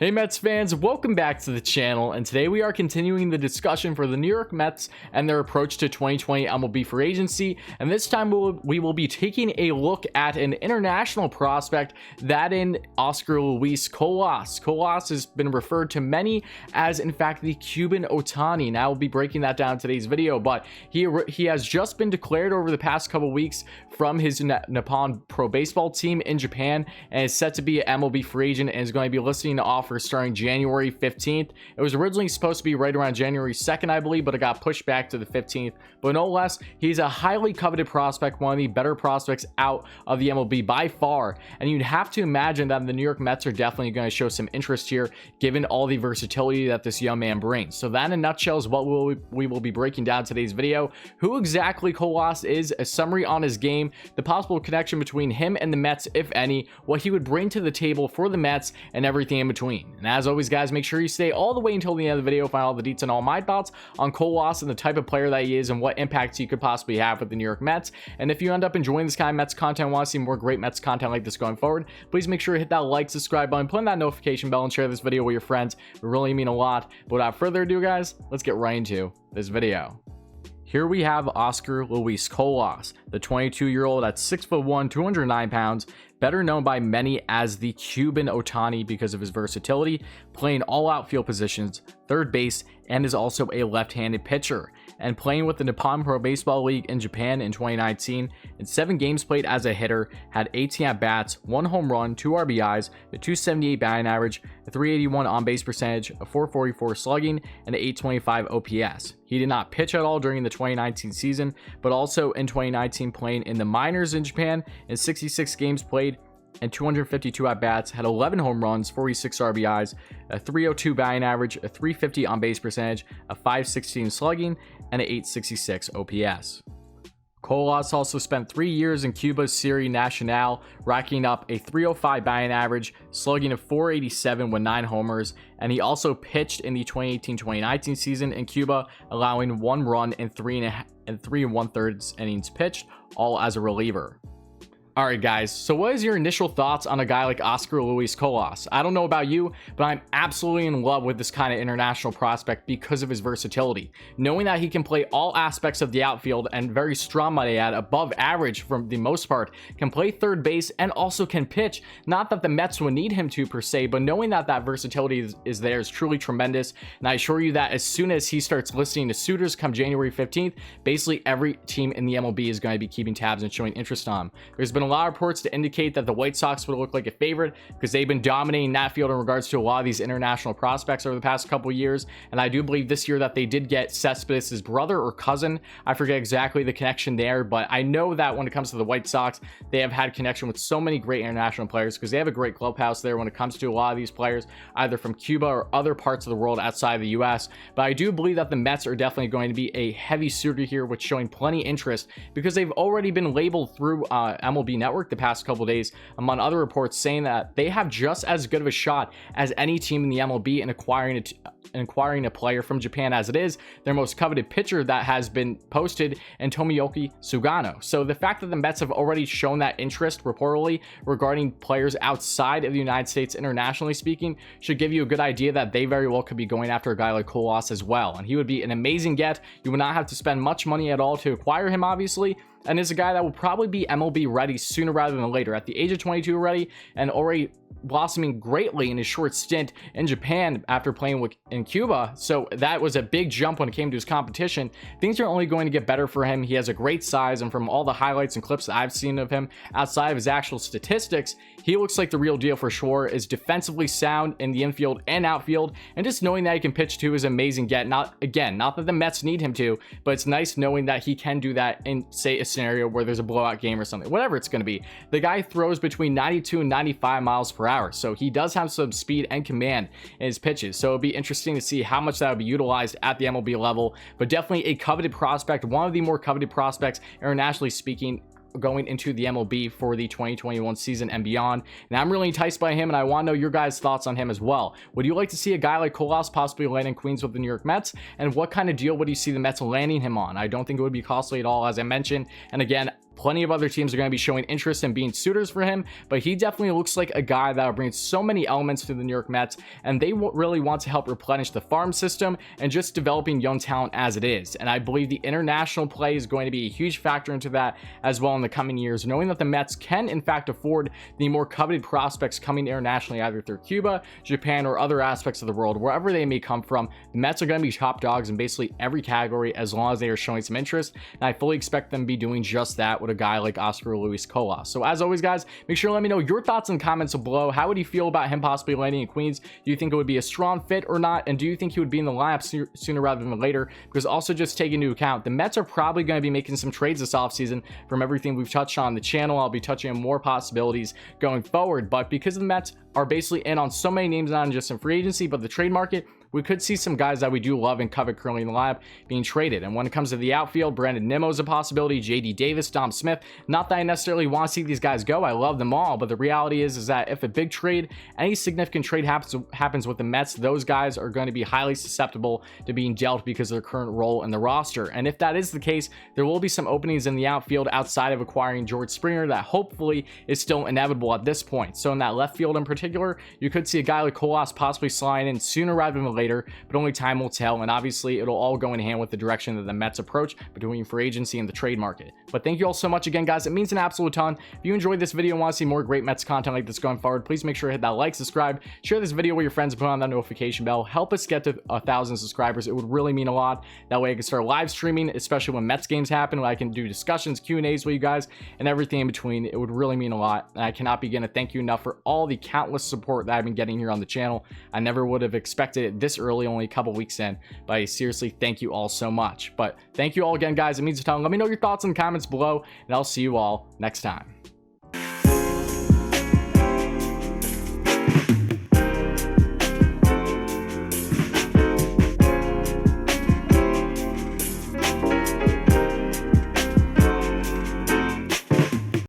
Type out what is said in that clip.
Hey Mets fans, welcome back to the channel, and today we are continuing the discussion for the New York Mets and their approach to 2020 MLB free agency, and this time we will be taking a look at an international prospect, that in Oscar Luis Colas. Colas has been referred to many as, in fact, the Cuban Ohtani, and I will be breaking that down in today's video, but he has just been declared over the past couple weeks from his Nippon Pro Baseball team in Japan, and is set to be an MLB free agent and is going to be listing an offer starting January 15th. It was originally supposed to be right around January 2nd, I believe, but it got pushed back to the 15th. But no less, he's a highly coveted prospect, one of the better prospects out of the MLB by far. And you'd have to imagine that the New York Mets are definitely going to show some interest here, given all the versatility that this young man brings. So that in a nutshell is what we will be breaking down today's video. Who exactly Colas is, a summary on his game, the possible connection between him and the Mets, if any, what he would bring to the table for the Mets, and everything in between. And as always, guys, make sure you stay all the way until the end of the video to find all the deets and all my thoughts on Colas and the type of player that he is and what impacts he could possibly have with the New York Mets. And if you end up enjoying this kind of Mets content and want to see more great Mets content like this going forward, please make sure to hit that like, subscribe button, put on that notification bell, and share this video with your friends. It would really mean a lot. But without further ado, guys, let's get right into this video. Here we have Oscar Luis Colas, the 22-year-old at 6'1", 209 pounds, better known by many as the Cuban Ohtani because of his versatility, playing all outfield positions, third base, and is also a left-handed pitcher. And playing with the Nippon Pro Baseball League in Japan in 2019, in 7 games played as a hitter, had 18 at-bats, 1 home run, 2 RBIs, a 278 batting average, a 381 on-base percentage, a 444 slugging, and an 825 OPS. He did not pitch at all during the 2019 season, but also in 2019 playing in the minors in Japan, in 66 games played, and 252 at-bats, had 11 home runs, 46 RBIs, a 302 batting average, a 350 on-base percentage, a 516 slugging, and an 866 OPS. Colas also spent 3 years in Cuba's Serie Nacional, racking up a 305 batting average, slugging of 487 with 9 homers, and he also pitched in the 2018-2019 season in Cuba, allowing 1 run in 3 1/3 innings pitched, all as a reliever. Alright guys, so what is your initial thoughts on a guy like Oscar Luis Colas? I don't know about you, but I'm absolutely in love with this kind of international prospect because of his versatility. Knowing that he can play all aspects of the outfield and very strong, might I add, above average for the most part, can play third base and also can pitch. Not that the Mets would need him to per se, but knowing that that versatility is there is truly tremendous. And I assure you that as soon as he starts listening to suitors come January 15th, basically every team in the MLB is going to be keeping tabs and showing interest on him. There's been a lot of reports to indicate that the White Sox would look like a favorite because they've been dominating that field in regards to a lot of these international prospects over the past couple of years. And I do believe this year that they did get Cespedes' brother or cousin. I forget exactly the connection there, but I know that when it comes to the White Sox, they have had connection with so many great international players because they have a great clubhouse there when it comes to a lot of these players, either from Cuba or other parts of the world outside of the US. But I do believe that the Mets are definitely going to be a heavy suitor here, with showing plenty interest because they've already been labeled through MLB Network the past couple days, among other reports, saying that they have just as good of a shot as any team in the MLB in acquiring a player from Japan, as it is their most coveted pitcher that has been posted, and Tomoyuki Sugano. So the fact that the Mets have already shown that interest reportedly regarding players outside of the United States, internationally speaking, should give you a good idea that they very well could be going after a guy like Colas as well. And he would be an amazing get. You would not have to spend much money at all to acquire him, obviously, and is a guy that will probably be MLB ready sooner rather than later. At the age of 22 already, and already blossoming greatly in his short stint in Japan after playing in Cuba. So that was a big jump when it came to his competition. Things are only going to get better for him. He has a great size, and from all the highlights and clips that I've seen of him outside of his actual statistics, he looks like the real deal for sure. Is defensively sound in the infield and outfield, and just knowing that he can pitch too is amazing get. Not that the Mets need him to, but it's nice knowing that he can do that in, say, a scenario where there's a blowout game or something, whatever it's going to be. The guy throws between 92 and 95 miles per hour, so he does have some speed and command in his pitches. So it'll be interesting to see how much that will be utilized at the MLB level, but definitely a coveted prospect, one of the more coveted prospects internationally speaking, going into the MLB for the 2021 season and beyond. And I'm really enticed by him, and I want to know your guys' thoughts on him as well. Would you like to see a guy like Colas possibly land in Queens with the New York Mets? And what kind of deal would you see the Mets landing him on? I don't think it would be costly at all, as I mentioned. And again, plenty of other teams are going to be showing interest in being suitors for him, but he definitely looks like a guy that will bring so many elements to the New York Mets, and they really want to help replenish the farm system and just developing young talent as it is. And I believe the international play is going to be a huge factor into that as well in the coming years, knowing that the Mets can in fact afford the more coveted prospects coming internationally, either through Cuba, Japan, or other aspects of the world. Wherever they may come from, the Mets are going to be top dogs in basically every category as long as they are showing some interest, and I fully expect them to be doing just that with a guy like Oscar Luis Colas. So as always, guys, make sure to let me know your thoughts in the comments below. How would you feel about him possibly landing in Queens? Do you think it would be a strong fit or not? And do you think he would be in the lineup sooner rather than later? Because also just take into account, the Mets are probably going to be making some trades this offseason. From everything we've touched on the channel, I'll be touching on more possibilities going forward. But because the Mets are basically in on so many names, not just in free agency, but the trade market, we could see some guys that we do love and covet currently in the lineup being traded. And when it comes to the outfield, Brandon Nimmo is a possibility, JD Davis, Dom Smith. Not that I necessarily want to see these guys go. I love them all, but the reality is that if a big trade, any significant trade happens with the Mets, those guys are going to be highly susceptible to being dealt because of their current role in the roster. And if that is the case, there will be some openings in the outfield outside of acquiring George Springer that hopefully is still inevitable at this point. So in that left field in particular, you could see a guy like Colas possibly sliding in sooner rather than later, but only time will tell. And obviously it'll all go in hand with the direction that the Mets approach between free agency and the trade market. But thank you all so much again, guys. It means an absolute ton. If you enjoyed this video and want to see more great Mets content like this going forward, please make sure to hit that like, subscribe, share this video with your friends, and put on that notification bell. Help us get to 1,000 subscribers. It would really mean a lot. That way I can start live streaming, especially when Mets games happen, where I can do discussions, Q&As with you guys, and everything in between. It would really mean a lot, and I cannot begin to thank you enough for all the countless support that I've been getting here on the channel. I never would have expected it this early, only a couple weeks in, but I seriously thank you all so much. But thank you all again, guys. It means a ton. Let me know your thoughts in the comments below, and I'll see you all next time.